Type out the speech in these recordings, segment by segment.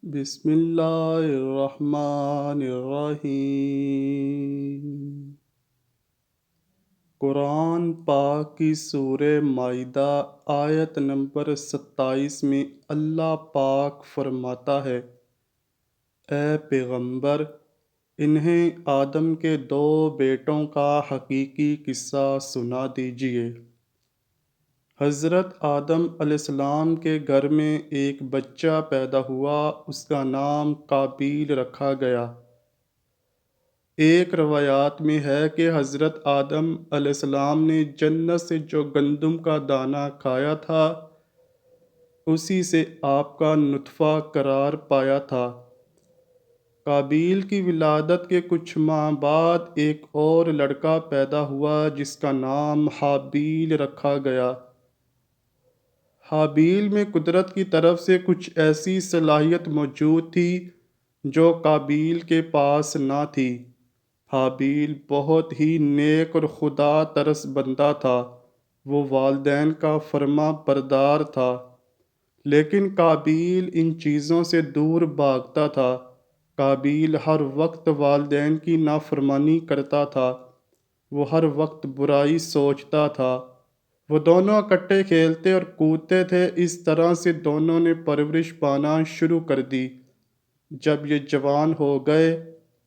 بسم اللہ الرحمن الرحیم۔ قرآن پاک کی سورہ مائدہ آیت نمبر 27 میں اللہ پاک فرماتا ہے، اے پیغمبر، انہیں آدم کے 2 بیٹوں کا حقیقی قصہ سنا دیجیے۔ حضرت آدم علیہ السلام کے گھر میں ایک بچہ پیدا ہوا، اس کا نام قابیل رکھا گیا۔ ایک روایات میں ہے کہ حضرت آدم علیہ السلام نے جنت سے جو گندم کا دانہ کھایا تھا، اسی سے آپ کا نطفہ قرار پایا تھا۔ قابیل کی ولادت کے کچھ ماہ بعد ایک اور لڑکا پیدا ہوا جس کا نام حابیل رکھا گیا۔ حابیل میں قدرت کی طرف سے کچھ ایسی صلاحیت موجود تھی جو قابیل کے پاس نہ تھی۔ حابیل بہت ہی نیک اور خدا ترس بندہ تھا، وہ والدین کا فرما بردار تھا، لیکن قابیل ان چیزوں سے دور بھاگتا تھا۔ قابیل ہر وقت والدین کی نافرمانی کرتا تھا، وہ ہر وقت برائی سوچتا تھا۔ وہ دونوں اکٹھے کھیلتے اور کودتے تھے، اس طرح سے دونوں نے پرورش پانا شروع کر دی۔ جب یہ جوان ہو گئے،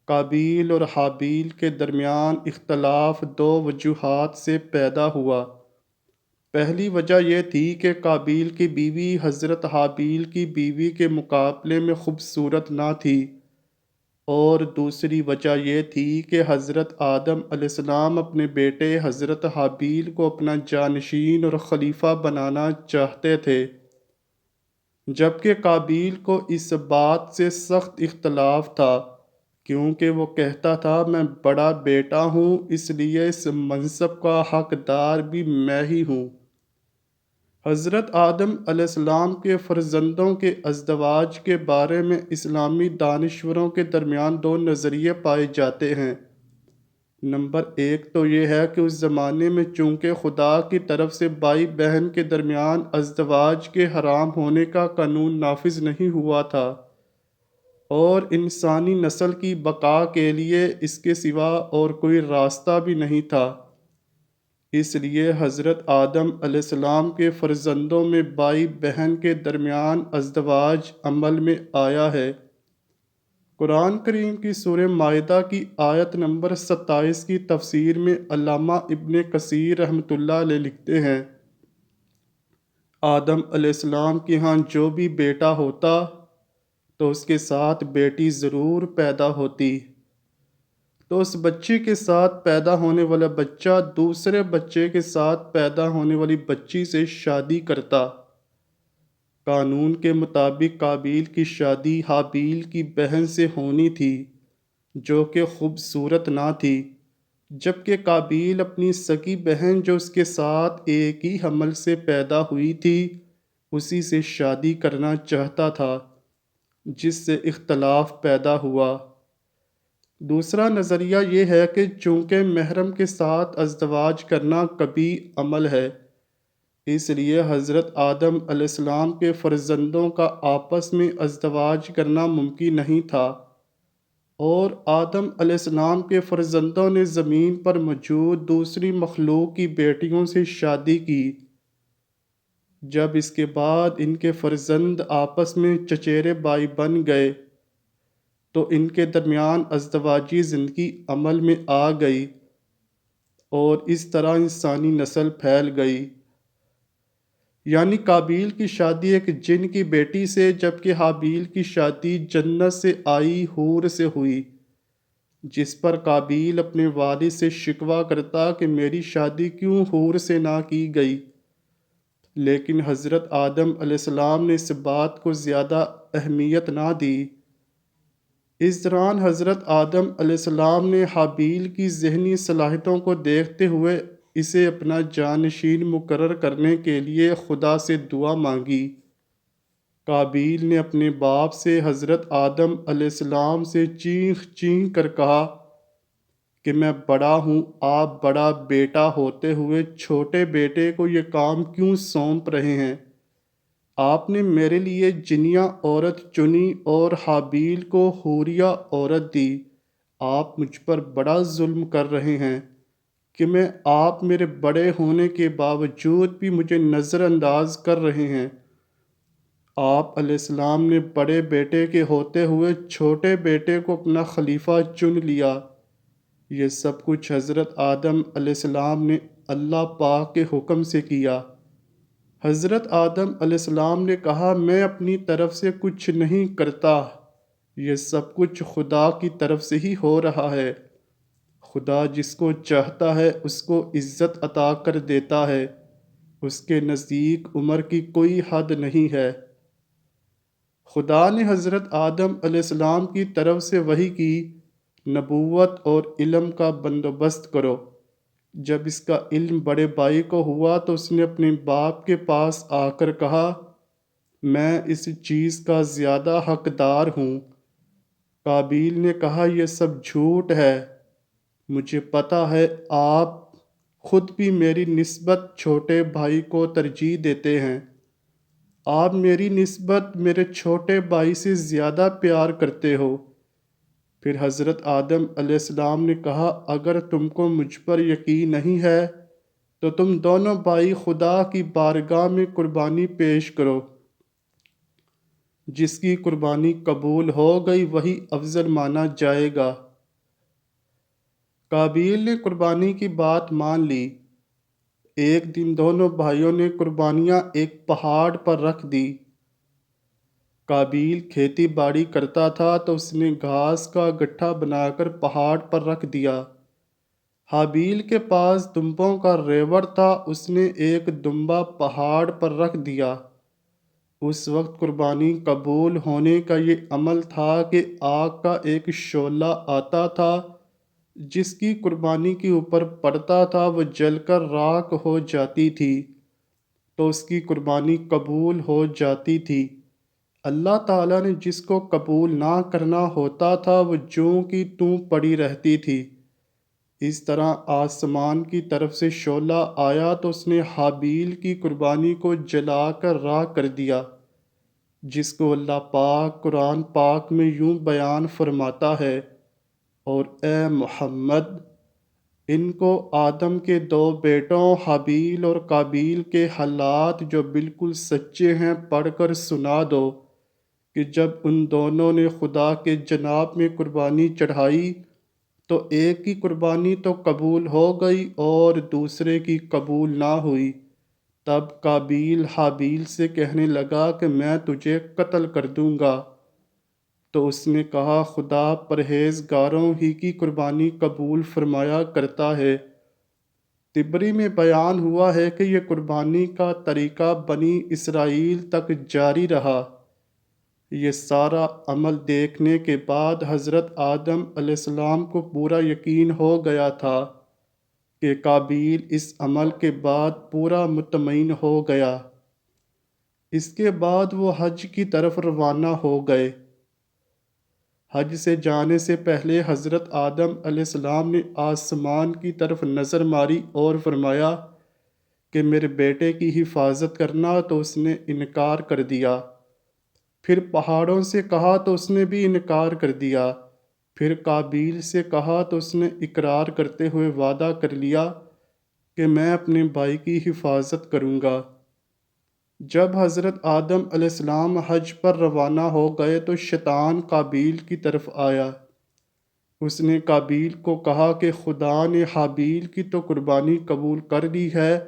قابیل اور حابیل کے درمیان اختلاف 2 وجوہات سے پیدا ہوا۔ پہلی وجہ یہ تھی کہ قابیل کی بیوی حضرت حابیل کی بیوی کے مقابلے میں خوبصورت نہ تھی، اور دوسری وجہ یہ تھی کہ حضرت آدم علیہ السلام اپنے بیٹے حضرت حابیل کو اپنا جانشین اور خلیفہ بنانا چاہتے تھے، جبکہ قابیل کو اس بات سے سخت اختلاف تھا، کیونکہ وہ کہتا تھا میں بڑا بیٹا ہوں، اس لیے اس منصب کا حقدار بھی میں ہی ہوں۔ حضرت آدم علیہ السلام کے فرزندوں کے ازدواج کے بارے میں اسلامی دانشوروں کے درمیان 2 نظریے پائے جاتے ہیں۔ نمبر 1 تو یہ ہے کہ اس زمانے میں چونکہ خدا کی طرف سے بھائی بہن کے درمیان ازدواج کے حرام ہونے کا قانون نافذ نہیں ہوا تھا، اور انسانی نسل کی بقا کے لیے اس کے سوا اور کوئی راستہ بھی نہیں تھا، اس لیے حضرت آدم علیہ السلام کے فرزندوں میں بھائی بہن کے درمیان ازدواج عمل میں آیا ہے۔ قرآن کریم کی سورہ مائدہ کی آیت نمبر 27 کی تفسیر میں علامہ ابن کثیر رحمۃ اللہ علیہ لکھتے ہیں، آدم علیہ السلام کے ہاں جو بھی بیٹا ہوتا تو اس کے ساتھ بیٹی ضرور پیدا ہوتی، تو اس بچی کے ساتھ پیدا ہونے والا بچہ دوسرے بچے کے ساتھ پیدا ہونے والی بچی سے شادی کرتا۔ قانون کے مطابق قابیل کی شادی حابیل کی بہن سے ہونی تھی، جو کہ خوبصورت نہ تھی، جبکہ قابیل اپنی سگی بہن جو اس کے ساتھ ایک ہی حمل سے پیدا ہوئی تھی، اسی سے شادی کرنا چاہتا تھا، جس سے اختلاف پیدا ہوا۔ دوسرا نظریہ یہ ہے کہ چونکہ محرم کے ساتھ ازدواج کرنا کبھی عمل ہے، اس لیے حضرت آدم علیہ السلام کے فرزندوں کا آپس میں ازدواج کرنا ممکن نہیں تھا، اور آدم علیہ السلام کے فرزندوں نے زمین پر موجود دوسری مخلوق کی بیٹیوں سے شادی کی۔ جب اس کے بعد ان کے فرزند آپس میں چچیرے بھائی بن گئے تو ان کے درمیان ازدواجی زندگی عمل میں آ گئی، اور اس طرح انسانی نسل پھیل گئی۔ یعنی قابیل کی شادی ایک جن کی بیٹی سے، جبکہ حابیل کی شادی جنت سے آئی حور سے ہوئی، جس پر قابیل اپنے والد سے شکوہ کرتا کہ میری شادی کیوں حور سے نہ کی گئی، لیکن حضرت آدم علیہ السلام نے اس بات کو زیادہ اہمیت نہ دی۔ اس دوران حضرت آدم علیہ السلام نے حابیل کی ذہنی صلاحیتوں کو دیکھتے ہوئے اسے اپنا جانشین مقرر کرنے کے لیے خدا سے دعا مانگی۔ قابیل نے اپنے باپ سے حضرت آدم علیہ السلام سے چیخ چیخ کر کہا کہ میں بڑا ہوں، آپ بڑا بیٹا ہوتے ہوئے چھوٹے بیٹے کو یہ کام کیوں سونپ رہے ہیں؟ آپ نے میرے لیے جنیا عورت چنی اور حابیل کو حوریہ عورت دی۔ آپ مجھ پر بڑا ظلم کر رہے ہیں کہ آپ میرے بڑے ہونے کے باوجود بھی مجھے نظر انداز کر رہے ہیں۔ آپ علیہ السلام نے بڑے بیٹے کے ہوتے ہوئے چھوٹے بیٹے کو اپنا خلیفہ چن لیا۔ یہ سب کچھ حضرت آدم علیہ السلام نے اللہ پاک کے حکم سے کیا۔ حضرت آدم علیہ السلام نے کہا، میں اپنی طرف سے کچھ نہیں کرتا، یہ سب کچھ خدا کی طرف سے ہی ہو رہا ہے۔ خدا جس کو چاہتا ہے اس کو عزت عطا کر دیتا ہے، اس کے نزدیک عمر کی کوئی حد نہیں ہے۔ خدا نے حضرت آدم علیہ السلام کی طرف سے وحی کی، نبوت اور علم کا بندوبست کرو۔ جب اس کا علم بڑے بھائی کو ہوا تو اس نے اپنے باپ کے پاس آ کر کہا، میں اس چیز کا زیادہ حقدار ہوں۔ قابیل نے کہا، یہ سب جھوٹ ہے، مجھے پتہ ہے آپ خود بھی میری نسبت چھوٹے بھائی کو ترجیح دیتے ہیں، آپ میری نسبت میرے چھوٹے بھائی سے زیادہ پیار کرتے ہو۔ پھر حضرت آدم علیہ السلام نے کہا، اگر تم کو مجھ پر یقین نہیں ہے تو تم دونوں بھائی خدا کی بارگاہ میں قربانی پیش کرو، جس کی قربانی قبول ہو گئی وہی افضل مانا جائے گا۔ قابیل نے قربانی کی بات مان لی۔ ایک دن دونوں بھائیوں نے قربانیاں ایک پہاڑ پر رکھ دی۔ قابیل کھیتی باڑی کرتا تھا تو اس نے گھاس کا گٹھا بنا کر پہاڑ پر رکھ دیا۔ حابیل کے پاس دمبوں کا ریوڑ تھا، اس نے ایک دمبا پہاڑ پر رکھ دیا۔ اس وقت قربانی قبول ہونے کا یہ عمل تھا کہ آگ کا ایک شعلہ آتا تھا، جس کی قربانی کے اوپر پڑتا تھا، وہ جل کر راکھ ہو جاتی تھی تو اس کی قربانی قبول ہو جاتی تھی۔ اللہ تعالیٰ نے جس کو قبول نہ کرنا ہوتا تھا وہ جوں کی توں پڑی رہتی تھی۔ اس طرح آسمان کی طرف سے شعلہ آیا تو اس نے حابیل کی قربانی کو جلا کر راکھ کر دیا، جس کو اللہ پاک قرآن پاک میں یوں بیان فرماتا ہے، اور اے محمد ان کو آدم کے دو بیٹوں حابیل اور قابیل کے حالات جو بالکل سچے ہیں پڑھ کر سنا دو کہ جب ان دونوں نے خدا کے جناب میں قربانی چڑھائی تو ایک کی قربانی تو قبول ہو گئی اور دوسرے کی قبول نہ ہوئی۔ تب قابیل حابیل سے کہنے لگا کہ میں تجھے قتل کر دوں گا، تو اس نے کہا، خدا پرہیزگاروں ہی کی قربانی قبول فرمایا کرتا ہے۔ طبری میں بیان ہوا ہے کہ یہ قربانی کا طریقہ بنی اسرائیل تک جاری رہا۔ یہ سارا عمل دیکھنے کے بعد حضرت آدم علیہ السلام کو پورا یقین ہو گیا تھا کہ قابیل اس عمل کے بعد پورا مطمئن ہو گیا۔ اس کے بعد وہ حج کی طرف روانہ ہو گئے۔ حج سے جانے سے پہلے حضرت آدم علیہ السلام نے آسمان کی طرف نظر ماری اور فرمایا کہ میرے بیٹے کی حفاظت کرنا، تو اس نے انکار کر دیا۔ پھر پہاڑوں سے کہا تو اس نے بھی انکار کر دیا۔ پھر قابیل سے کہا تو اس نے اقرار کرتے ہوئے وعدہ کر لیا کہ میں اپنے بھائی کی حفاظت کروں گا۔ جب حضرت آدم علیہ السلام حج پر روانہ ہو گئے تو شیطان قابیل کی طرف آیا۔ اس نے قابیل کو کہا کہ خدا نے حابیل کی تو قربانی قبول کر لی ہے،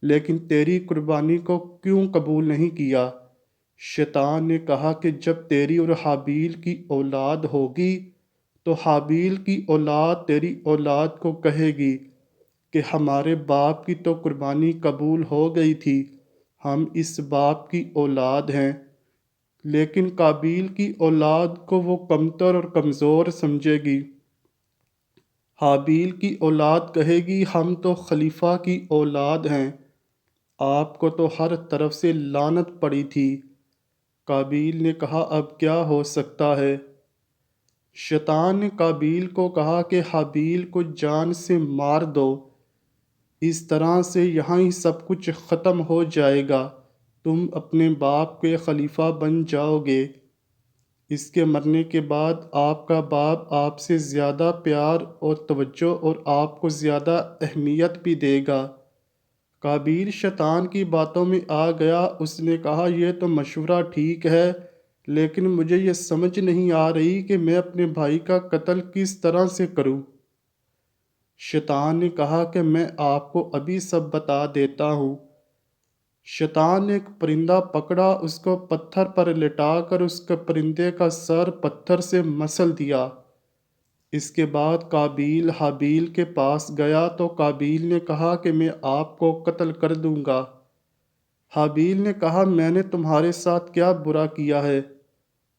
لیکن تیری قربانی کو کیوں قبول نہیں کیا؟ شیطان نے کہا کہ جب تیری اور حابیل کی اولاد ہوگی تو حابیل کی اولاد تیری اولاد کو کہے گی کہ ہمارے باپ کی تو قربانی قبول ہو گئی تھی، ہم اس باپ کی اولاد ہیں، لیکن قابیل کی اولاد کو وہ کمتر اور کمزور سمجھے گی۔ حابیل کی اولاد کہے گی ہم تو خلیفہ کی اولاد ہیں، آپ کو تو ہر طرف سے لعنت پڑی تھی۔ قابیل نے کہا اب کیا ہو سکتا ہے؟ شیطان نے قابیل کو کہا کہ حابیل کو جان سے مار دو، اس طرح سے یہاں ہی سب کچھ ختم ہو جائے گا، تم اپنے باپ کے خلیفہ بن جاؤ گے۔ اس کے مرنے کے بعد آپ کا باپ آپ سے زیادہ پیار اور توجہ اور آپ کو زیادہ اہمیت بھی دے گا۔ قابیل شیطان کی باتوں میں آ گیا، اس نے کہا یہ تو مشورہ ٹھیک ہے، لیکن مجھے یہ سمجھ نہیں آ رہی کہ میں اپنے بھائی کا قتل کس طرح سے کروں۔ شیطان نے کہا کہ میں آپ کو ابھی سب بتا دیتا ہوں۔ شیطان نے ایک پرندہ پکڑا، اس کو پتھر پر لٹا کر اس کے پرندے کا سر پتھر سے مسل دیا۔ اس کے بعد قابیل حابیل کے پاس گیا تو قابیل نے کہا کہ میں آپ کو قتل کر دوں گا۔ حابیل نے کہا میں نے تمہارے ساتھ کیا برا کیا ہے؟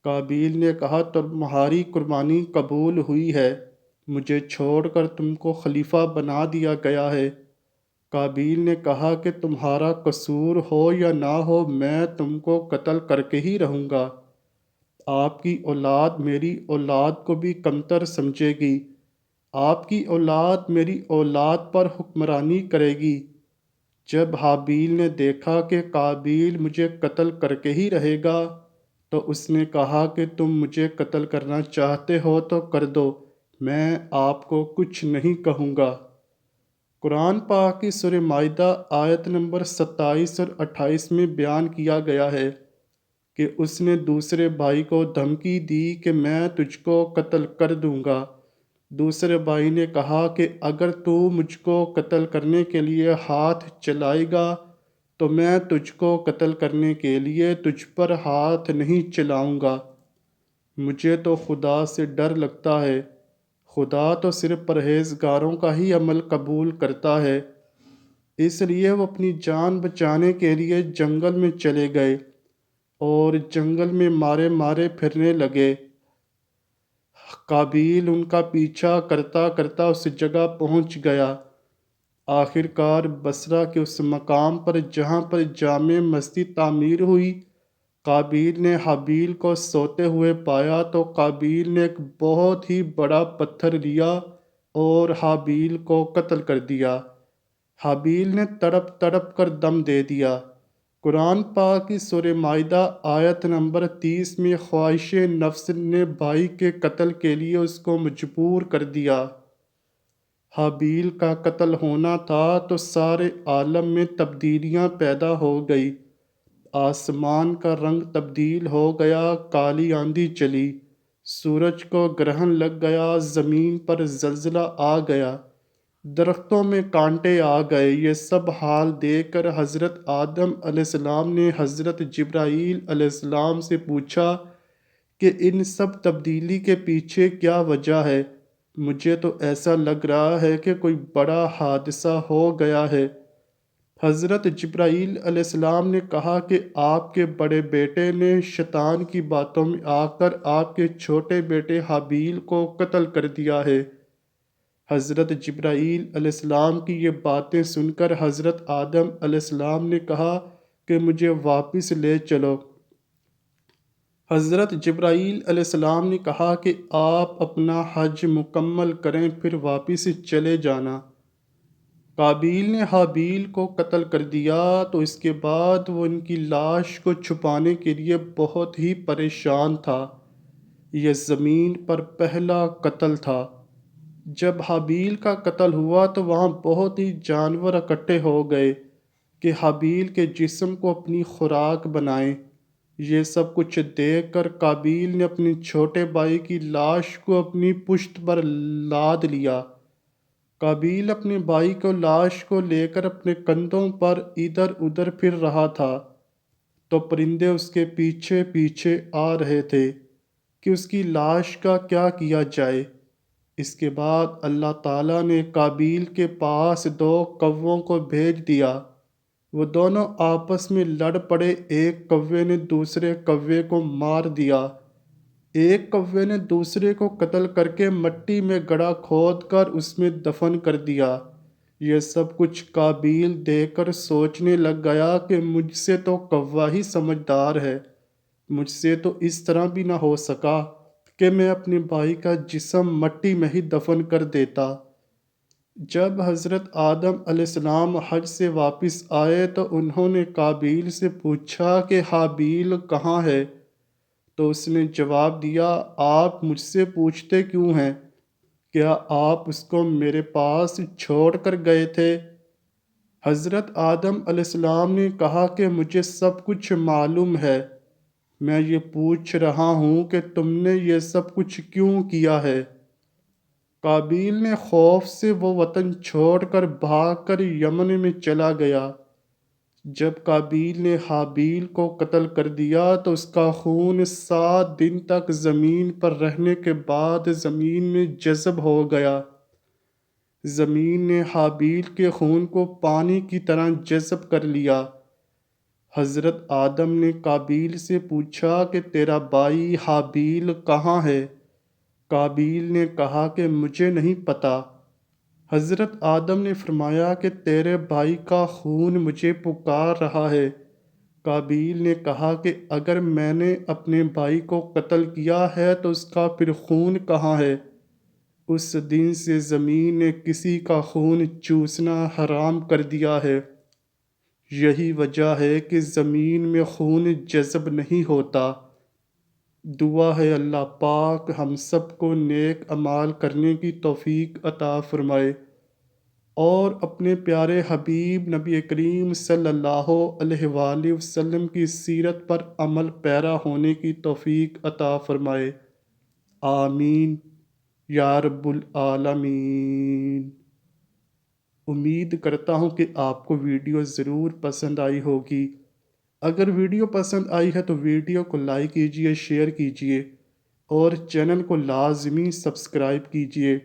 قابیل نے کہا تمہاری قربانی قبول ہوئی ہے، مجھے چھوڑ کر تم کو خلیفہ بنا دیا گیا ہے۔ قابیل نے کہا کہ تمہارا قصور ہو یا نہ ہو میں تم کو قتل کر کے ہی رہوں گا۔ آپ کی اولاد میری اولاد کو بھی کمتر سمجھے گی، آپ کی اولاد میری اولاد پر حکمرانی کرے گی۔ جب حابیل نے دیکھا کہ قابیل مجھے قتل کر کے ہی رہے گا تو اس نے کہا کہ تم مجھے قتل کرنا چاہتے ہو تو کر دو، میں آپ کو کچھ نہیں کہوں گا۔ قرآن پاک کی سورہ مائدہ آیت نمبر 27 اور 28 میں بیان کیا گیا ہے کہ اس نے دوسرے بھائی کو دھمکی دی کہ میں تجھ کو قتل کر دوں گا۔ دوسرے بھائی نے کہا کہ اگر تو مجھ کو قتل کرنے کے لیے ہاتھ چلائے گا تو میں تجھ کو قتل کرنے کے لیے تجھ پر ہاتھ نہیں چلاؤں گا۔ مجھے تو خدا سے ڈر لگتا ہے، خدا تو صرف پرہیزگاروں کا ہی عمل قبول کرتا ہے۔ اس لیے وہ اپنی جان بچانے کے لیے جنگل میں چلے گئے اور جنگل میں مارے مارے پھرنے لگے۔ قابیل ان کا پیچھا کرتا کرتا اس جگہ پہنچ گیا۔ آخر کار بصرہ کے اس مقام پر جہاں پر جامع مسجد تعمیر ہوئی، قابیل نے حابیل کو سوتے ہوئے پایا تو قابیل نے ایک بہت ہی بڑا پتھر لیا اور حابیل کو قتل کر دیا۔ حابیل نے تڑپ تڑپ کر دم دے دیا۔ قرآن پاک کی سورہ مائدہ آیت نمبر 30 میں خواہش نفس نے بھائی کے قتل کے لیے اس کو مجبور کر دیا۔ حابیل کا قتل ہونا تھا تو سارے عالم میں تبدیلیاں پیدا ہو گئی۔ آسمان کا رنگ تبدیل ہو گیا، کالی آندھی چلی، سورج کو گرہن لگ گیا، زمین پر زلزلہ آ گیا، درختوں میں کانٹے آ گئے۔ یہ سب حال دیکھ کر حضرت آدم علیہ السلام نے حضرت جبرائیل علیہ السلام سے پوچھا کہ ان سب تبدیلی کے پیچھے کیا وجہ ہے؟ مجھے تو ایسا لگ رہا ہے کہ کوئی بڑا حادثہ ہو گیا ہے۔ حضرت جبرائیل علیہ السلام نے کہا کہ آپ کے بڑے بیٹے نے شیطان کی باتوں میں آ کر آپ کے چھوٹے بیٹے حابیل کو قتل کر دیا ہے۔ حضرت جبرائیل علیہ السلام کی یہ باتیں سن کر حضرت آدم علیہ السلام نے کہا کہ مجھے واپس لے چلو۔ حضرت جبرائیل علیہ السلام نے کہا کہ آپ اپنا حج مکمل کریں پھر واپس چلے جانا۔ قابیل نے حابیل کو قتل کر دیا تو اس کے بعد وہ ان کی لاش کو چھپانے کے لیے بہت ہی پریشان تھا۔ یہ زمین پر پہلا قتل تھا۔ جب حابیل کا قتل ہوا تو وہاں بہت ہی جانور اکٹھے ہو گئے کہ حابیل کے جسم کو اپنی خوراک بنائیں۔ یہ سب کچھ دیکھ کر قابیل نے اپنے چھوٹے بھائی کی لاش کو اپنی پشت پر لاد لیا۔ قابیل اپنے بھائی کو لاش کو لے کر اپنے کندھوں پر ادھر ادھر پھر رہا تھا تو پرندے اس کے پیچھے پیچھے آ رہے تھے کہ اس کی لاش کا کیا کیا جائے۔ اس کے بعد اللہ تعالیٰ نے قابیل کے پاس 2 کووں کو بھیج دیا۔ وہ دونوں آپس میں لڑ پڑے، ایک کوے نے دوسرے کوے کو مار دیا۔ ایک کوے نے دوسرے کو قتل کر کے مٹی میں گڑھا کھود کر اس میں دفن کر دیا۔ یہ سب کچھ قابیل دیکھ کر سوچنے لگ گیا کہ مجھ سے تو کوا ہی سمجھدار ہے، مجھ سے تو اس طرح بھی نہ ہو سکا کہ میں اپنے بھائی کا جسم مٹی میں ہی دفن کر دیتا۔ جب حضرت آدم علیہ السلام حج سے واپس آئے تو انہوں نے قابیل سے پوچھا کہ حابیل کہاں ہے؟ تو اس نے جواب دیا، آپ مجھ سے پوچھتے کیوں ہیں؟ کیا آپ اس کو میرے پاس چھوڑ کر گئے تھے؟ حضرت آدم علیہ السلام نے کہا کہ مجھے سب کچھ معلوم ہے، میں یہ پوچھ رہا ہوں کہ تم نے یہ سب کچھ کیوں کیا ہے؟ قابیل نے خوف سے وہ وطن چھوڑ کر بھاگ کر یمن میں چلا گیا۔ جب قابیل نے حابیل کو قتل کر دیا تو اس کا خون 7 دن تک زمین پر رہنے کے بعد زمین میں جذب ہو گیا۔ زمین نے حابیل کے خون کو پانی کی طرح جذب کر لیا۔ حضرت آدم نے قابیل سے پوچھا کہ تیرا بھائی حابیل کہاں ہے؟ قابیل نے کہا کہ مجھے نہیں پتہ۔ حضرت آدم نے فرمایا کہ تیرے بھائی کا خون مجھے پکار رہا ہے۔ قابیل نے کہا کہ اگر میں نے اپنے بھائی کو قتل کیا ہے تو اس کا پھر خون کہاں ہے؟ اس دن سے زمین نے کسی کا خون چوسنا حرام کر دیا ہے۔ یہی وجہ ہے کہ زمین میں خون جذب نہیں ہوتا۔ دعا ہے اللہ پاک ہم سب کو نیک اعمال کرنے کی توفیق عطا فرمائے اور اپنے پیارے حبیب نبی کریم صلی اللہ علیہ وآلہ وسلم کی سیرت پر عمل پیرا ہونے کی توفیق عطا فرمائے۔ آمین یا رب العالمین۔ امید کرتا ہوں کہ آپ کو ویڈیو ضرور پسند آئی ہوگی۔ اگر ویڈیو پسند آئی ہے تو ویڈیو کو لائک کیجیے، شیئر کیجیے اور چینل کو لازمی سبسکرائب کیجیے۔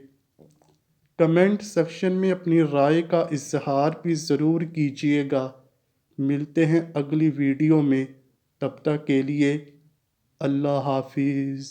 کمنٹ سیکشن میں اپنی رائے کا اظہار بھی ضرور کیجیے گا۔ ملتے ہیں اگلی ویڈیو میں، تب تک کے لیے اللہ حافظ۔